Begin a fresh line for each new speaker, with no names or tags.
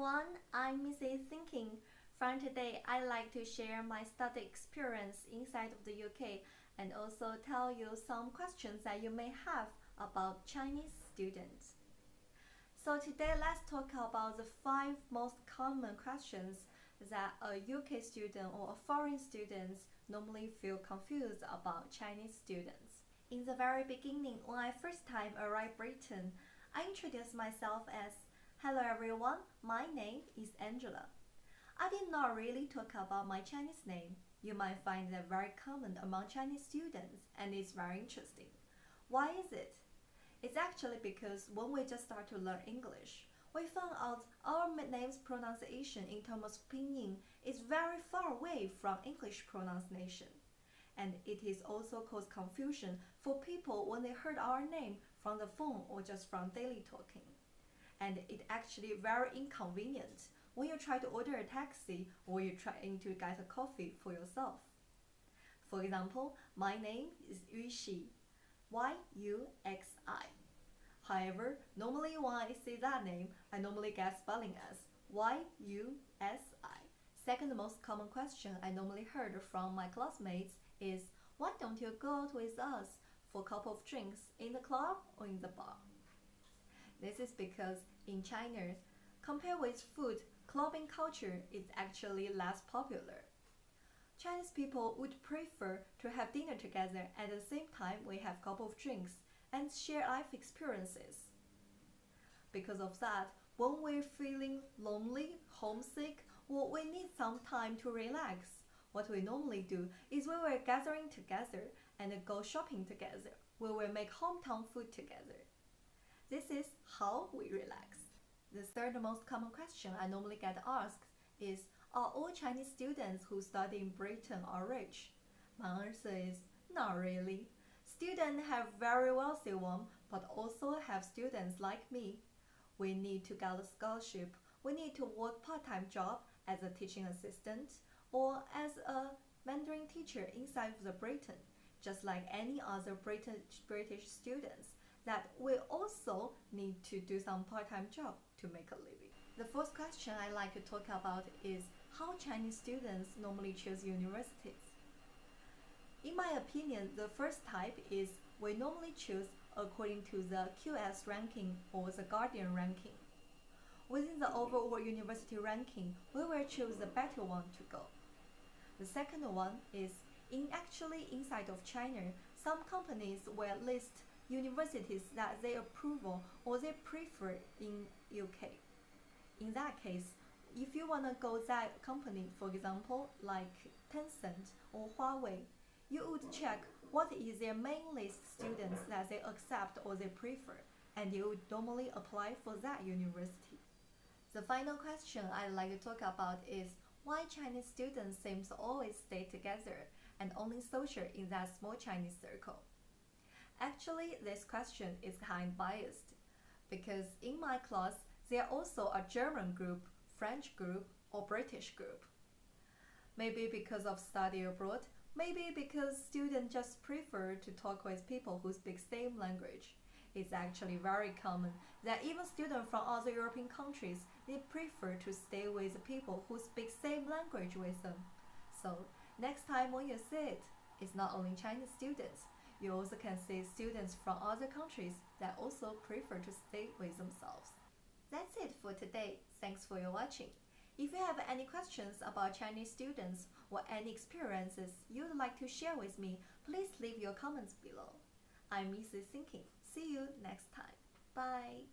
everyone, I'm Mrs. Thinking. From today, I like to share my study experience inside of the UK and also tell you some questions that you may have about Chinese students. So today, let's talk about the 5 most common questions that a UK student or a foreign student normally feel confused about Chinese students. In the very beginning, when I first time arrived Britain, I introduced myself as, "Hello everyone, my name is Angela." I did not really talk about my Chinese name. You might find that very common among Chinese students and it's very interesting. Why is it? It's actually because when we just start to learn English, we found out our name's pronunciation in terms of pinyin is very far away from English pronunciation. And it is also caused confusion for people when they heard our name from the phone or just from daily talking. And it actually very inconvenient when you try to order a taxi or you're trying to get a coffee for yourself. For example, my name is Yuxi, Y-U-X-I. However, normally when I say that name, I normally get spelling as Y-U-S-I. Second most common question I normally heard from my classmates is, "Why don't you go out with us for a couple of drinks in the club or in the bar?" This is because in China, compared with food, clubbing culture is actually less popular. Chinese people would prefer to have dinner together at the same time we have a couple of drinks and share life experiences. Because of that, when we're feeling lonely, homesick, or we need some time to relax, what we normally do is when we're gathering together and go shopping together, we will make hometown food together. This is how we relax. The third most common question I normally get asked is, "Are all Chinese students who study in Britain are rich?" My answer is, not really. Students have very wealthy ones, but also have students like me. We need to get a scholarship. We need to work part-time job as a teaching assistant or as a Mandarin teacher inside of the Britain, just like any other British students, that we also need to do some part-time job to make a living. The fourth question I like to talk about is how Chinese students normally choose universities. In my opinion, the first type is we normally choose according to the QS ranking or the Guardian ranking. Within the overall university ranking, we will choose the better one to go. The second one is actually inside of China, some companies will list universities that they approve or they prefer in UK. In that case, if you want to go that company, for example, like Tencent or Huawei, you would check what is their main list students that they accept or they prefer, and you would normally apply for that university. The final question I'd like to talk about is why Chinese students seem to always stay together and only social in that small Chinese circle. Actually, this question is kind of biased because in my class, there are also a German group, French group, or British group. Maybe because of study abroad, maybe because students just prefer to talk with people who speak same language. It's actually very common that even students from other European countries, they prefer to stay with people who speak same language with them. So next time when you see it, it's not only Chinese students. You also can see students from other countries that also prefer to stay with themselves. That's it for today. Thanks for your watching. If you have any questions about Chinese students or any experiences you'd like to share with me, please leave your comments below. I'm Mrs. Thinking. See you next time. Bye.